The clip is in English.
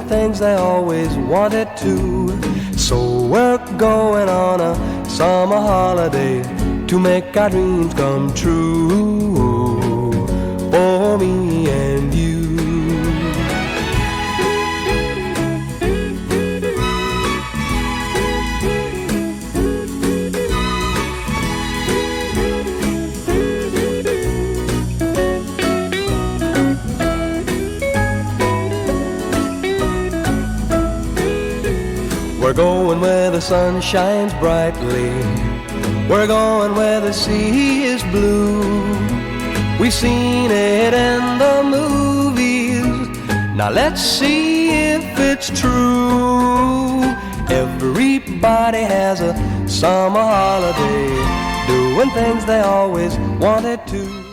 things they always wanted to. So we're going on a summer holiday to make our dreams come true, for me and you. We're going where the sun shines brightly. We're going where the sea is blue. We've seen it in the movies. Now let's see if it's true. Everybody has a summer holiday, doing things they always wanted to.